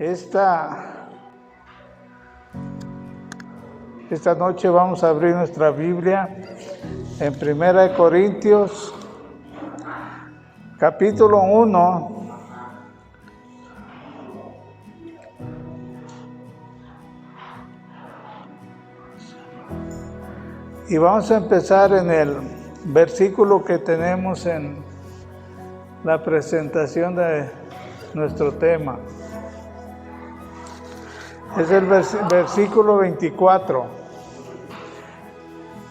Esta noche vamos a abrir nuestra Biblia en 1 Corintios, capítulo 1. Y vamos a empezar en el versículo que tenemos en la presentación de nuestro tema. Es el versículo 24.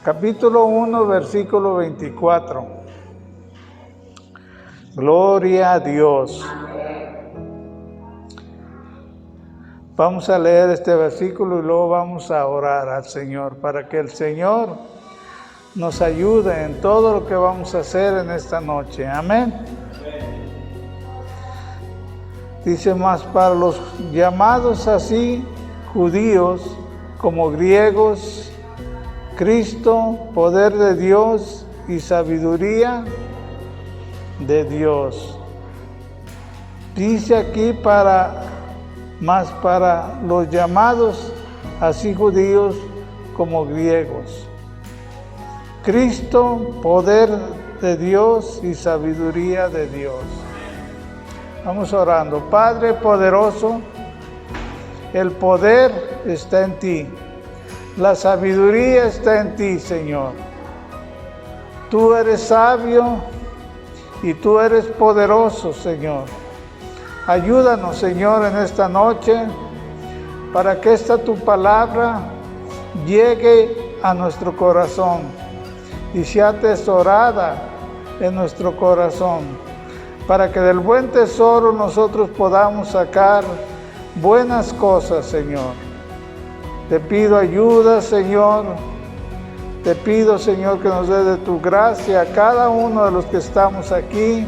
Capítulo 1, versículo 24. Gloria a Dios. Vamos a leer este versículo y luego vamos a orar al Señor para que el Señor nos ayude en todo lo que vamos a hacer en esta noche. Amén. Dice: más para los llamados así, judíos como griegos, Cristo, poder de Dios y sabiduría de Dios. Dice aquí más para los llamados así judíos como griegos. Cristo, poder de Dios y sabiduría de Dios. Vamos orando. Padre poderoso, el poder está en ti. La sabiduría está en ti, Señor. Tú eres sabio y tú eres poderoso, Señor. Ayúdanos, Señor, en esta noche para que esta tu palabra llegue a nuestro corazón y sea atesorada en nuestro corazón, para que del buen tesoro nosotros podamos sacar buenas cosas, Señor. Te pido ayuda, Señor. Te pido, Señor, que nos dé de tu gracia a cada uno de los que estamos aquí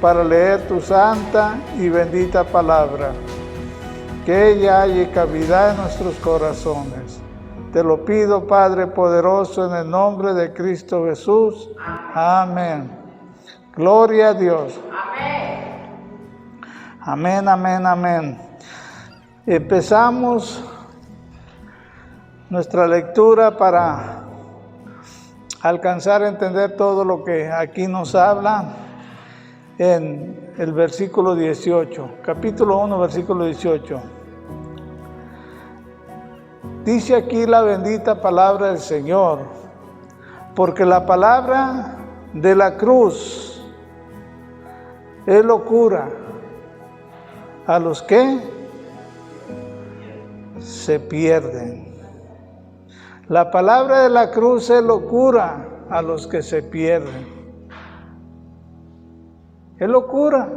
para leer tu santa y bendita palabra. Que ella halle cavidad en nuestros corazones. Te lo pido, Padre poderoso, en el nombre de Cristo Jesús. Amén. Gloria a Dios. Amén, amén, amén. Empezamos nuestra lectura para alcanzar a entender todo lo que aquí nos habla en el versículo 18, capítulo 1, versículo 18. Dice aquí la bendita palabra del Señor: porque la palabra de la cruz es locura a los que se pierden. La palabra de la cruz es locura a los que se pierden. Es locura.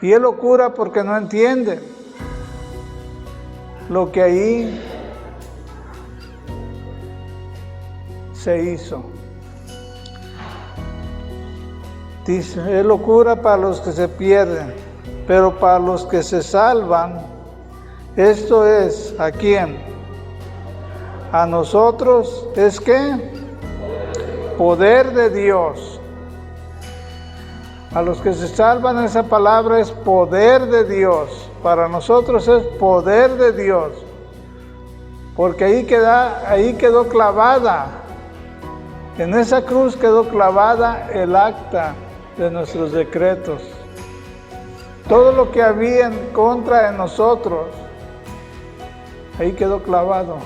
Y es locura porque no entienden lo que ahí se hizo. Dice: es locura para los que se pierden, pero para los que se salvan, esto es, ¿a quién? A nosotros es que poder de Dios. A los que se salvan, esa palabra es poder de Dios. Para nosotros es poder de Dios. Porque ahí quedó clavada. En esa cruz quedó clavada el acta de nuestros decretos. Todo lo que había en contra de nosotros, ahí quedó clavado.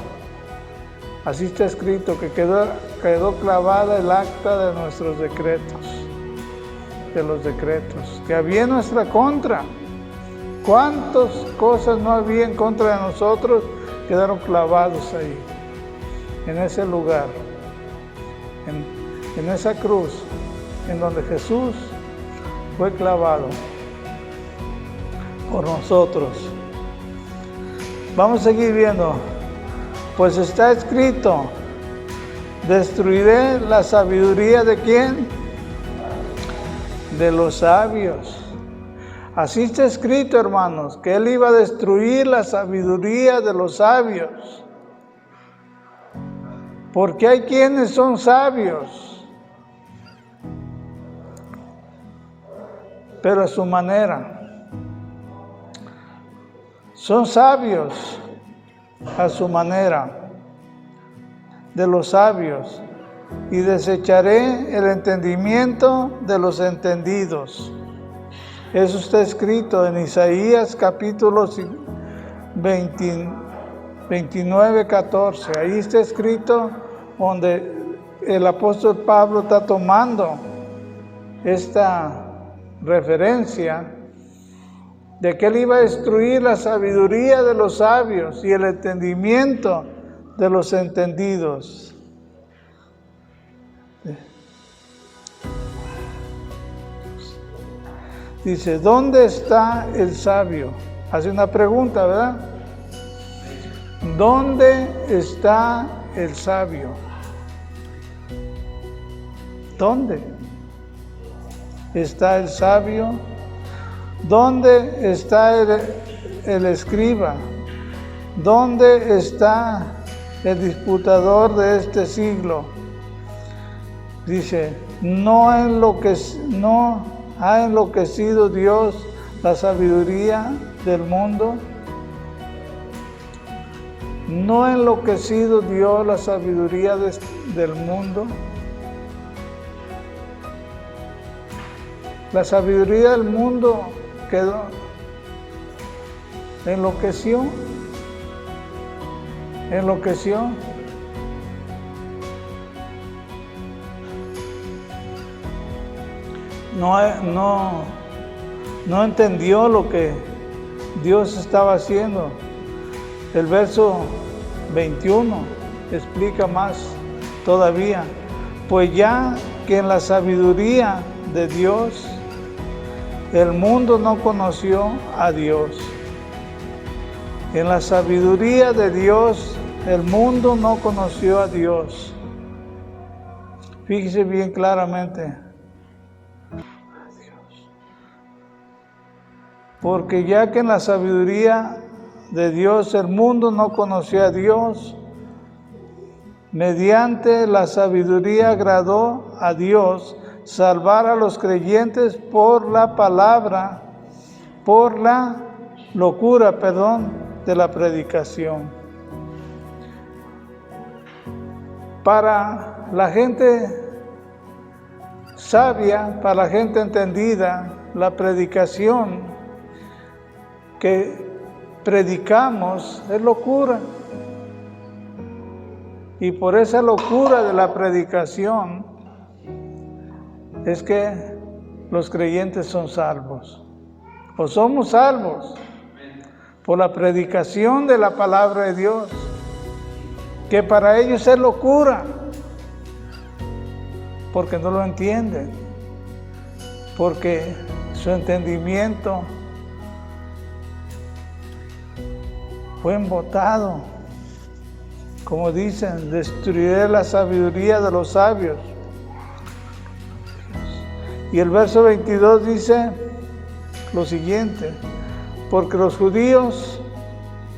Así está escrito, que quedó clavada el acta de nuestros decretos, de los decretos que había en nuestra contra. ¿Cuántas cosas no había en contra de nosotros? Quedaron clavados ahí, en ese lugar, en esa cruz, en donde Jesús fue clavado por nosotros. Vamos a seguir viendo. Pues está escrito: destruiré la sabiduría ¿de quién? De los sabios. Así está escrito, hermanos, que Él iba a destruir la sabiduría de los sabios. Porque hay quienes son sabios, pero a su manera. Son sabios a su manera, de los sabios, y desecharé el entendimiento de los entendidos. Eso está escrito en Isaías capítulo 29, 14. Ahí está escrito donde el apóstol Pablo está tomando esta referencia de que él iba a destruir la sabiduría de los sabios y el entendimiento de los entendidos. Dice, ¿dónde está el sabio? Hace una pregunta, ¿verdad? ¿Dónde está el sabio? ¿Dónde está el sabio? ¿Dónde está el escriba? ¿Dónde está el disputador de este siglo? Dice, no ha enloquecido Dios la sabiduría del mundo. ¿No ha enloquecido Dios la sabiduría del mundo? La sabiduría del mundo enloqueció. No entendió lo que Dios estaba haciendo. El verso 21 explica más todavía. Pues ya que en la sabiduría de Dios, el mundo no conoció a Dios. En la sabiduría de Dios, el mundo no conoció a Dios. Fíjese bien claramente. Porque ya que en la sabiduría de Dios el mundo no conoció a Dios, mediante la sabiduría agradó a Dios salvar a los creyentes por la locura de la predicación. Para la gente sabia, para la gente entendida, la predicación que predicamos es locura. Y por esa locura de la predicación es que los creyentes son salvos, o somos salvos por la predicación de la palabra de Dios, que para ellos es locura, porque no lo entienden, porque su entendimiento fue embotado. Como dicen, destruiré la sabiduría de los sabios. Y el verso 22 dice lo siguiente, porque los judíos,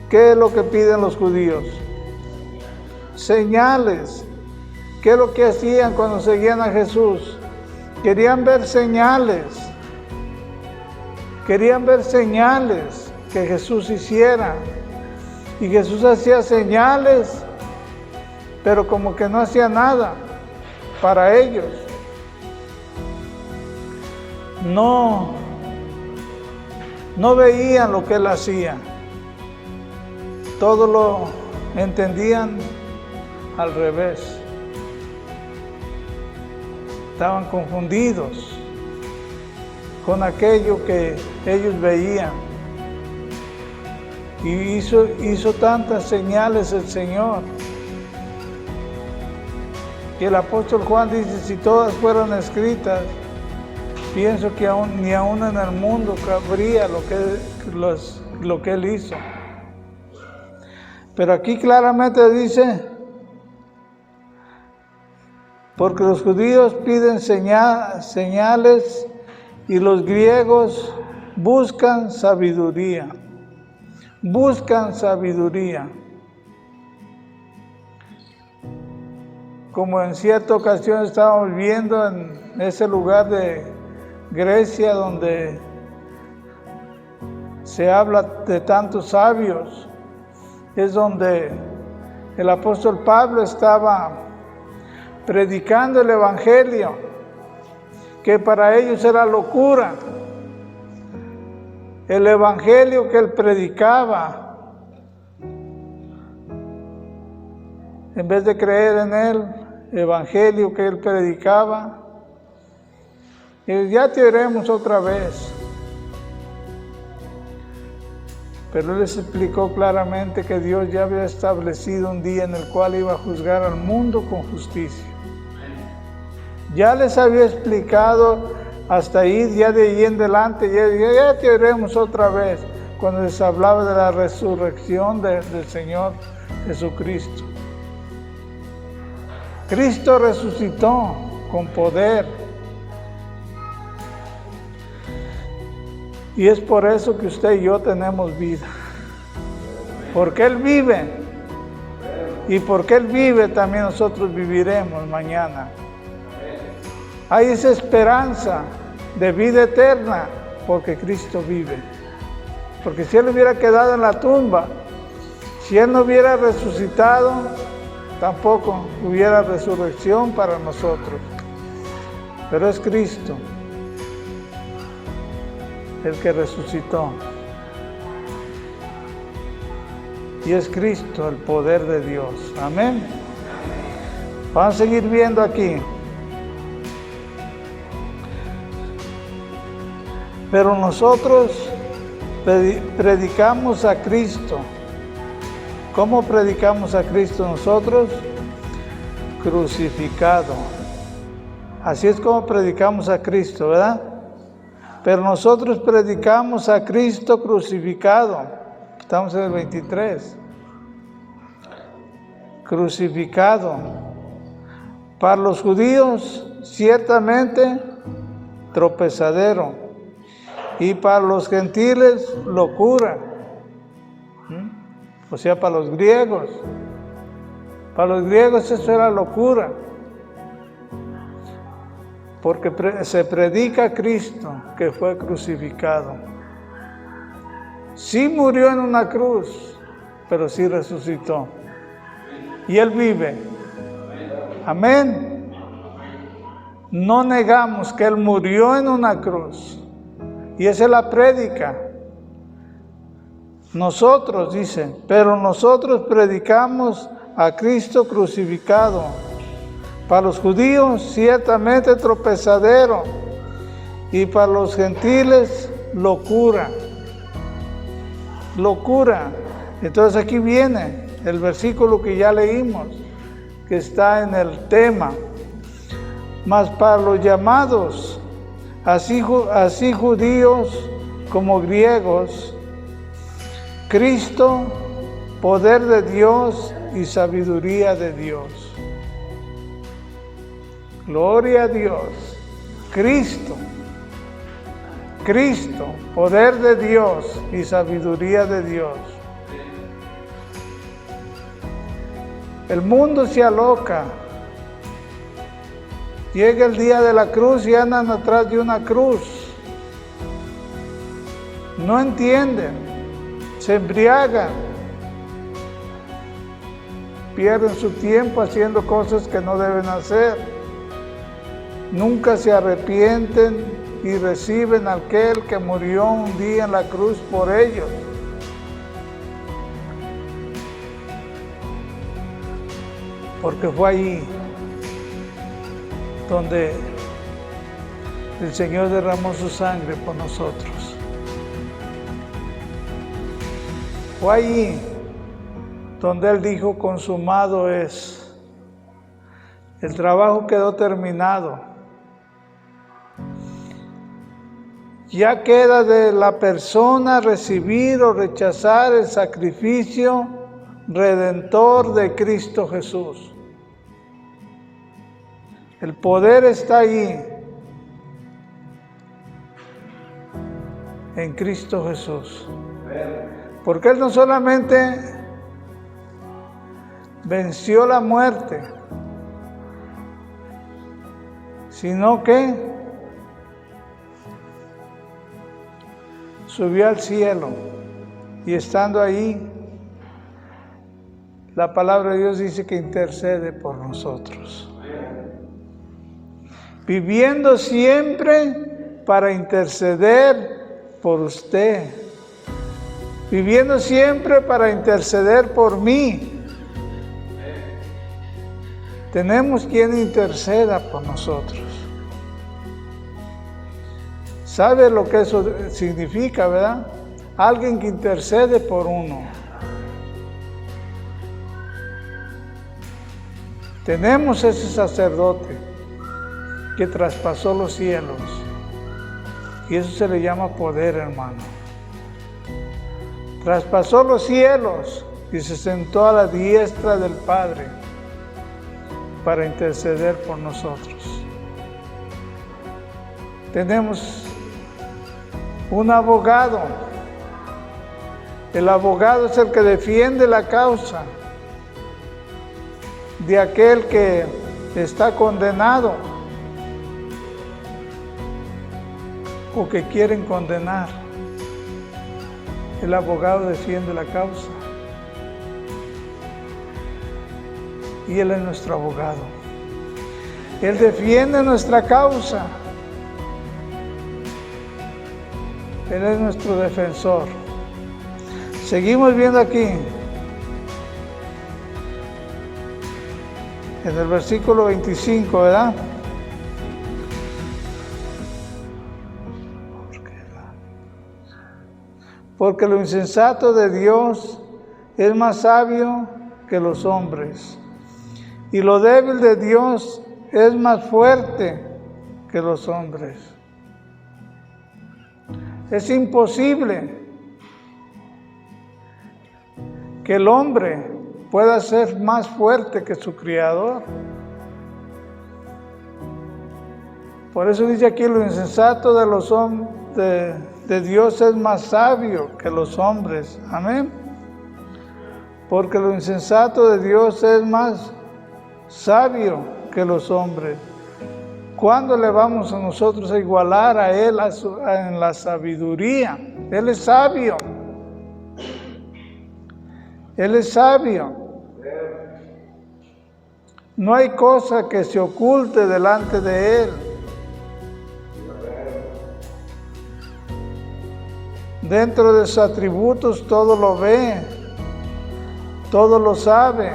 ¿qué es lo que piden los judíos? Señales. ¿Qué es lo que hacían cuando seguían a Jesús? Querían ver señales. Querían ver señales que Jesús hiciera. Y Jesús hacía señales, pero como que no hacía nada para ellos. No veían lo que él hacía. Todo lo entendían al revés. Estaban confundidos con aquello que ellos veían. Y hizo tantas señales el Señor, que el apóstol Juan dice, si todas fueran escritas, pienso que ni aún en el mundo cabría lo que él hizo. Pero aquí claramente dice, porque los judíos piden señales y los griegos buscan sabiduría. Buscan sabiduría. Como en cierta ocasión estábamos viendo en ese lugar de Grecia donde se habla de tantos sabios, es donde el apóstol Pablo estaba predicando el evangelio, que para ellos era locura. El evangelio que él predicaba, en vez de creer en él, el evangelio que él predicaba, y ya te oiremos otra vez. Pero él les explicó claramente que Dios ya había establecido un día en el cual iba a juzgar al mundo con justicia. Ya les había explicado hasta ahí, ya de ahí en adelante, ya te oiremos otra vez, cuando les hablaba de la resurrección del Señor Jesucristo. Cristo resucitó con poder. Y es por eso que usted y yo tenemos vida. Porque Él vive. Y porque Él vive, también nosotros viviremos mañana. Hay esa esperanza de vida eterna porque Cristo vive. Porque si Él hubiera quedado en la tumba, si Él no hubiera resucitado, tampoco hubiera resurrección para nosotros. Pero es Cristo el que resucitó. Y es Cristo el poder de Dios. Amén. Vamos a seguir viendo aquí. Pero nosotros predicamos a Cristo. ¿Cómo predicamos a Cristo nosotros? Crucificado. Así es como predicamos a Cristo, ¿verdad? Pero nosotros predicamos a Cristo crucificado. Estamos en el 23. Crucificado. Para los judíos, ciertamente, tropezadero. Y para los gentiles, locura. O sea, para los griegos. Para los griegos eso era locura. Porque se predica a Cristo que fue crucificado. Sí murió en una cruz, pero sí resucitó. Y Él vive. Amén. No negamos que Él murió en una cruz. Y esa es la prédica. Nosotros, dice, pero nosotros predicamos a Cristo crucificado. Para los judíos, ciertamente tropezadero, y para los gentiles, locura. Locura. Entonces aquí viene el versículo que ya leímos, que está en el tema. Mas para los llamados, así judíos como griegos, Cristo, poder de Dios y sabiduría de Dios. Gloria a Dios. Cristo, poder de Dios y sabiduría de Dios. El mundo se aloca. Llega el día de la cruz y andan atrás de una cruz. No entienden, se embriagan, pierden su tiempo haciendo cosas que no deben hacer. Nunca se arrepienten y reciben a aquel que murió un día en la cruz por ellos. Porque fue allí donde el Señor derramó su sangre por nosotros. Fue allí donde Él dijo, consumado es. El trabajo quedó terminado. Ya queda de la persona recibir o rechazar el sacrificio redentor de Cristo Jesús. El poder está ahí, en Cristo Jesús. Porque Él no solamente venció la muerte, sino que subió al cielo y estando ahí, la palabra de Dios dice que intercede por nosotros. Viviendo siempre para interceder por usted. Viviendo siempre para interceder por mí. Tenemos quien interceda por nosotros. ¿Sabe lo que eso significa, verdad? Alguien que intercede por uno. Tenemos ese sacerdote que traspasó los cielos. Y eso se le llama poder, hermano. Traspasó los cielos y se sentó a la diestra del Padre para interceder por nosotros. Tenemos un abogado. El abogado es el que defiende la causa de aquel que está condenado o que quieren condenar. El abogado defiende la causa y Él es nuestro abogado. Él defiende nuestra causa. Él es nuestro defensor. Seguimos viendo aquí en el versículo 25, ¿verdad? Porque lo insensato de Dios es más sabio que los hombres, y lo débil de Dios es más fuerte que los hombres. Es imposible que el hombre pueda ser más fuerte que su Creador. Por eso dice aquí, lo insensato de los hombres, de Dios es más sabio que los hombres. Amén. Porque lo insensato de Dios es más sabio que los hombres. ¿Cuándo le vamos a nosotros a igualar a Él en la sabiduría? Él es sabio. Él es sabio. No hay cosa que se oculte delante de Él. Dentro de sus atributos todo lo ve, todo lo sabe.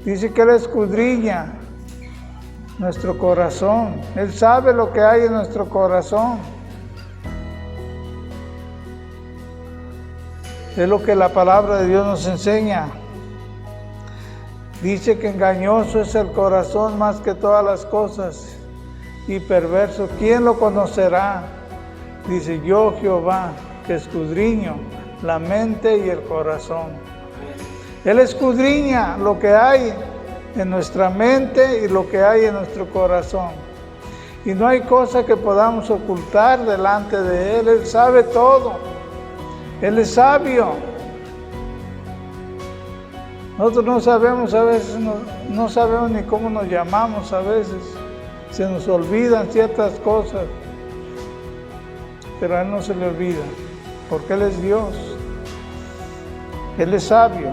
Dice que Él escudriña nuestro corazón. Él sabe lo que hay en nuestro corazón. Es lo que la palabra de Dios nos enseña. Dice que engañoso es el corazón más que todas las cosas y perverso. ¿Quién lo conocerá? Dice, yo Jehová, que escudriño la mente y el corazón. Él escudriña lo que hay en nuestra mente y lo que hay en nuestro corazón. Y no hay cosa que podamos ocultar delante de Él. Él sabe todo. Él es sabio. Nosotros no sabemos a veces, no sabemos ni cómo nos llamamos a veces. Se nos olvidan ciertas cosas. Pero a Él no se le olvida, porque Él es Dios. Él es sabio.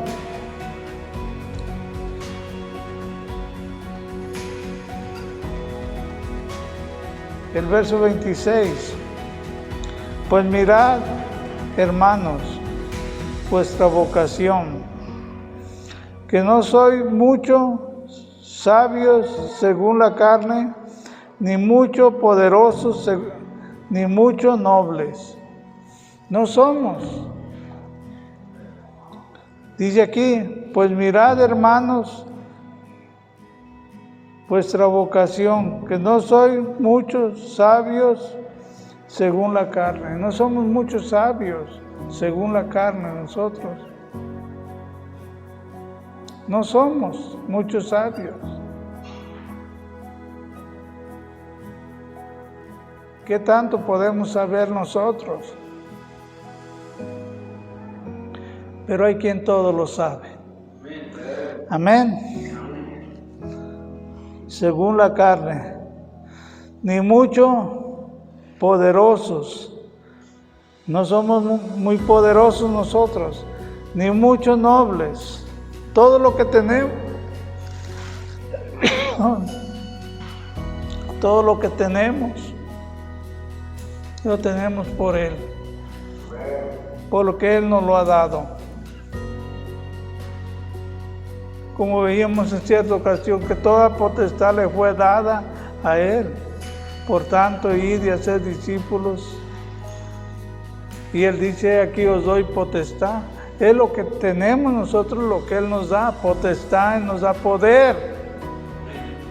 El verso 26. Pues mirad, hermanos, vuestra vocación, que no soy mucho sabios según la carne, ni mucho poderosos, ni mucho nobles. No somos. Dice aquí, pues mirad, hermanos, vuestra vocación, que no soy muchos sabios según la carne. No somos muchos sabios según la carne nosotros. No somos muchos sabios. ¿Qué tanto podemos saber nosotros? Pero hay quien todo lo sabe. Amén. Según la carne, ni mucho poderosos. No somos muy poderosos nosotros, ni muchos nobles. Todo lo que tenemos, todo lo que tenemos, lo tenemos por Él, por lo que Él nos lo ha dado. Como veíamos en cierta ocasión, que toda potestad le fue dada a Él. Por tanto, id y hacer discípulos. Y Él dice, aquí os doy potestad. Es lo que tenemos nosotros, lo que Él nos da, potestad, Él nos da poder.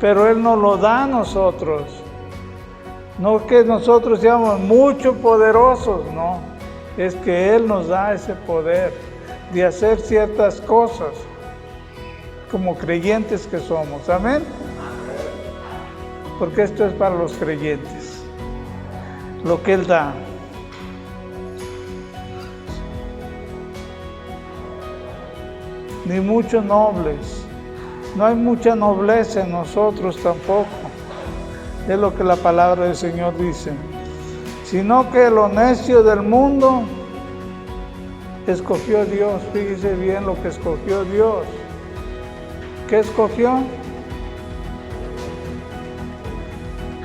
Pero Él nos lo da a nosotros. No que nosotros seamos mucho poderosos, no. Es que Él nos da ese poder de hacer ciertas cosas como creyentes que somos. Amén. Porque esto es para los creyentes. Lo que Él da. Ni muchos nobles. No hay mucha nobleza en nosotros tampoco. Es lo que la palabra del Señor dice. Sino que lo necio del mundo escogió Dios. Fíjese bien lo que escogió Dios. ¿Qué escogió?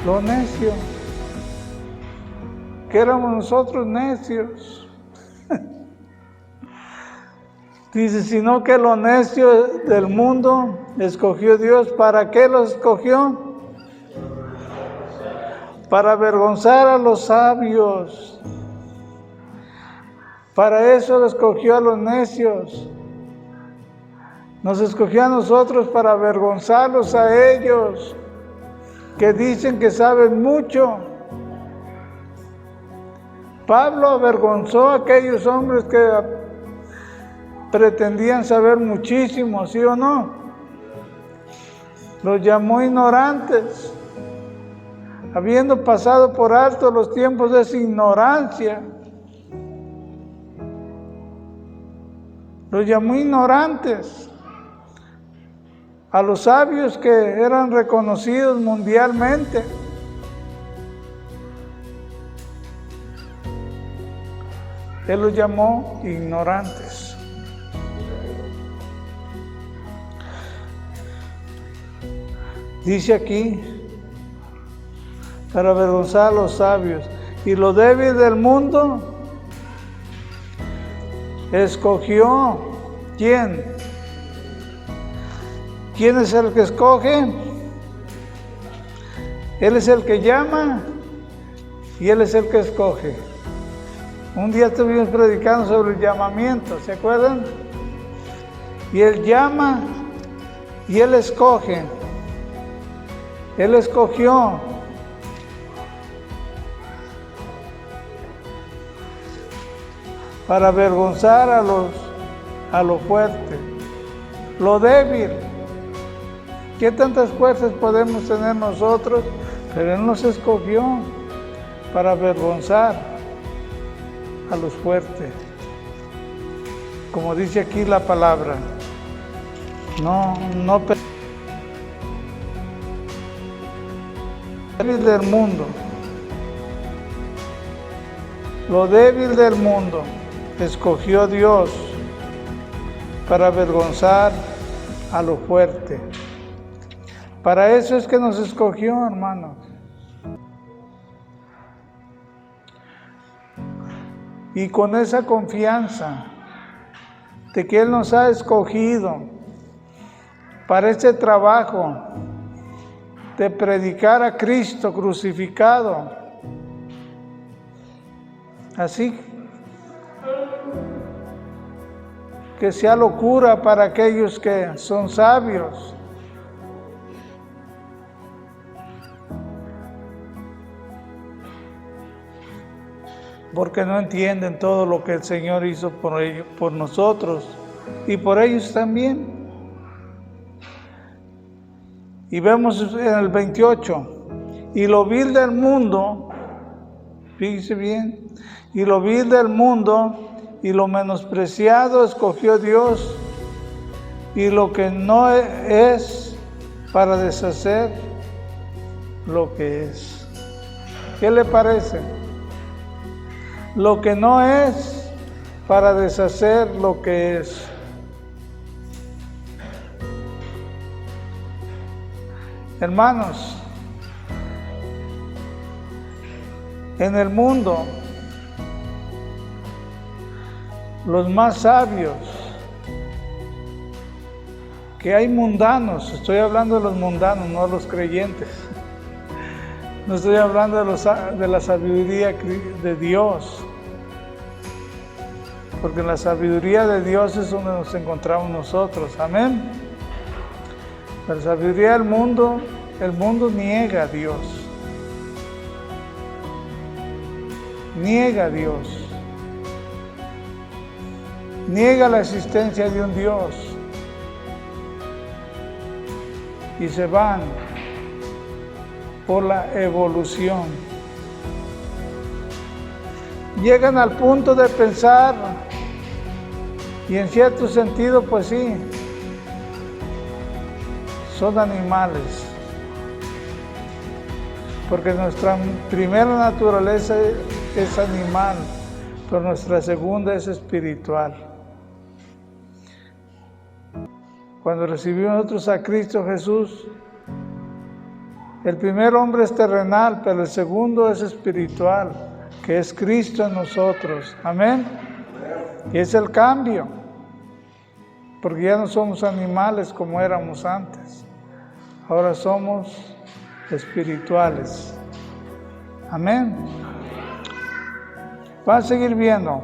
Lo necio. ¿Qué éramos nosotros necios? Dice, sino que lo necio del mundo escogió Dios. ¿Para qué lo escogió? Para avergonzar a los sabios. Para eso lo escogió a los necios. Nos escogió a nosotros para avergonzarlos a ellos, que dicen que saben mucho. Pablo avergonzó a aquellos hombres que pretendían saber muchísimo, ¿sí o no? Los llamó ignorantes, habiendo pasado por alto los tiempos de esa ignorancia. Los llamó ignorantes a los sabios que eran reconocidos mundialmente. Él los llamó ignorantes. Dice aquí, para avergonzar a los sabios. Y lo débil del mundo escogió. ¿Quién? ¿Quién es el que escoge? Él es el que llama y Él es el que escoge. Un día estuvimos predicando sobre el llamamiento, ¿se acuerdan? Y Él llama y Él escoge. Él escogió. Para avergonzar a lo fuerte, lo débil. ¿Qué tantas fuerzas podemos tener nosotros? Pero Él nos escogió para avergonzar a los fuertes. Como dice aquí la palabra, no débil del mundo. Lo débil del mundo escogió Dios para avergonzar a lo fuerte. Para eso es que nos escogió, hermanos. Y con esa confianza de que Él nos ha escogido para este trabajo de predicar a Cristo crucificado. Así que sea locura para aquellos que son sabios. Porque no entienden todo lo que el Señor hizo por ellos, por nosotros y por ellos también. Y vemos en el 28, y lo vil del mundo, fíjese bien, y lo vil del mundo y lo menospreciado escogió Dios, y lo que no es para deshacer lo que es. ¿Qué le parece? lo que no es para deshacer lo que es. Hermanos, en el mundo, los más sabios, que hay mundanos, estoy hablando de los mundanos, no de los creyentes. No estoy hablando de la sabiduría de Dios, porque en la sabiduría de Dios es donde nos encontramos nosotros, amén. La sabiduría del mundo, el mundo niega a Dios, niega a Dios, niega la existencia de un Dios y se van por la evolución. Llegan al punto de pensar, y en cierto sentido, pues sí, son animales, porque nuestra primera naturaleza es animal, pero nuestra segunda es espiritual. Cuando recibimos nosotros a Cristo Jesús, el primer hombre es terrenal, pero el segundo es espiritual, que es Cristo en nosotros. Amén. Y es el cambio, porque ya no somos animales como éramos antes. Ahora somos espirituales. Amén. Van a seguir viendo.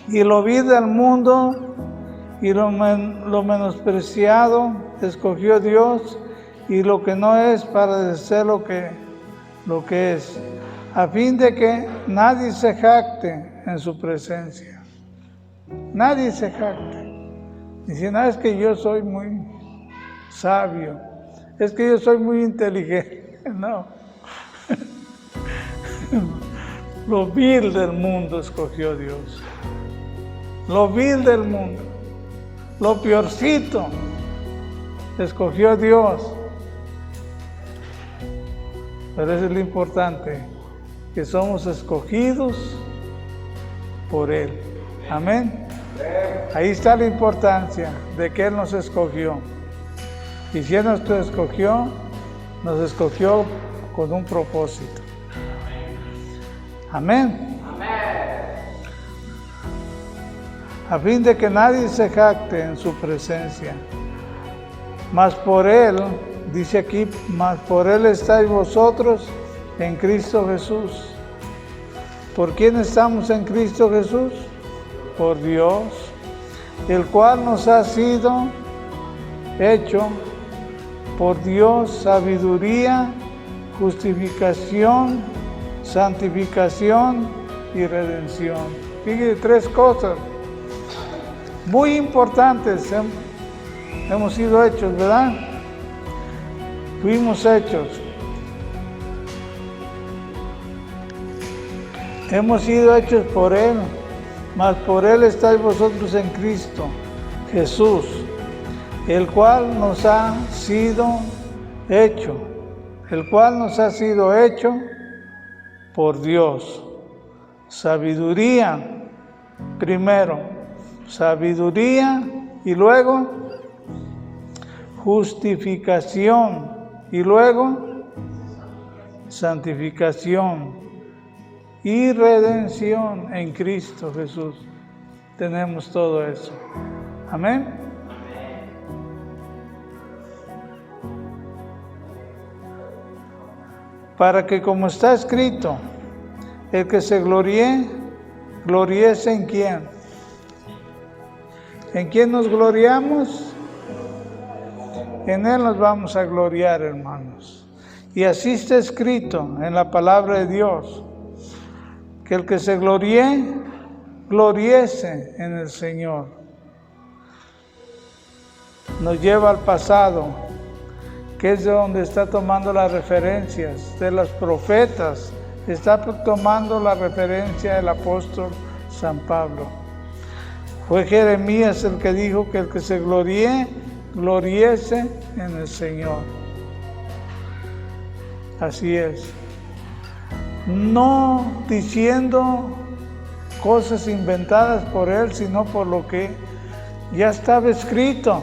Y lo vil del mundo y lo menospreciado escogió Dios, y lo que no es para deshacer lo que es, a fin de que nadie se jacte en su presencia. Nadie se jacte. Dicen, es que yo soy muy sabio, es que yo soy muy inteligente. No. Lo vil del mundo escogió Dios. Lo vil del mundo, lo peorcito, escogió Dios. Pero eso es lo importante, que somos escogidos por Él. Amén. Ahí está la importancia de que Él nos escogió. Y si Él nos escogió con un propósito. Amén. A fin de que nadie se jacte en su presencia. Mas por Él, dice aquí, mas por Él estáis vosotros en Cristo Jesús. ¿Por quién estamos en Cristo Jesús? Por Dios, el cual nos ha sido hecho por Dios sabiduría, justificación, santificación y redención. Fíjense, 3 cosas muy importantes. Hemos sido hechos, ¿verdad? Fuimos hechos. Hemos sido hechos por Él, mas por Él estáis vosotros en Cristo Jesús, el cual nos ha sido hecho, por Dios. Sabiduría, primero, sabiduría y luego justificación y luego santificación y redención en Cristo Jesús. Tenemos todo eso. Amén. Para que, como está escrito, el que se gloríe, gloríese en quién. ¿En quién nos gloriamos? En Él nos vamos a gloriar, hermanos. Y así está escrito en la palabra de Dios, que el que se gloríe, gloriese en el Señor. Nos lleva al pasado, que es de donde está tomando las referencias de los profetas, está tomando la referencia del apóstol San Pablo. Fue Jeremías el que dijo que el que se gloríe, gloriese en el Señor. Así es. no diciendo cosas inventadas por Él, sino por lo que ya estaba escrito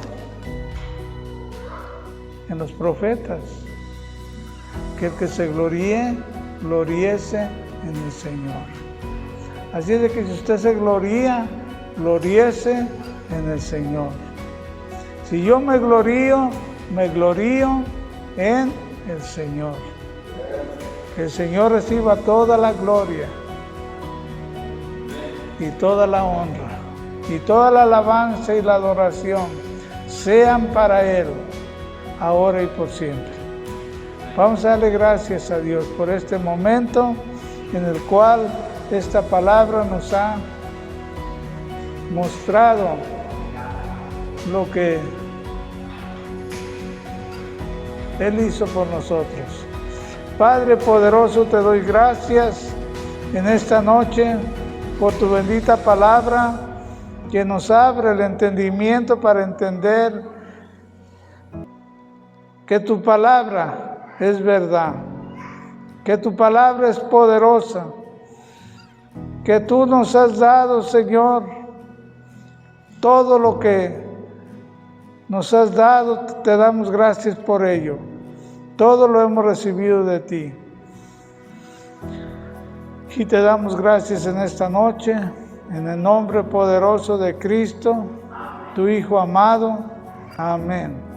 en los profetas, que el que se gloríe, gloríese en el Señor. Así es de que si usted se gloría, gloríese en el Señor. Si yo me glorío en el Señor. Que el Señor reciba toda la gloria y toda la honra y toda la alabanza y la adoración sean para Él, ahora y por siempre. Vamos a darle gracias a Dios por este momento en el cual esta palabra nos ha mostrado lo que Él hizo por nosotros. Padre poderoso, te doy gracias en esta noche por tu bendita palabra que nos abre el entendimiento para entender que tu palabra es verdad, que tu palabra es poderosa, que tú nos has dado, Señor, todo lo que nos has dado, te damos gracias por ello. Todo lo hemos recibido de ti. Y te damos gracias en esta noche, en el nombre poderoso de Cristo, tu Hijo amado. Amén.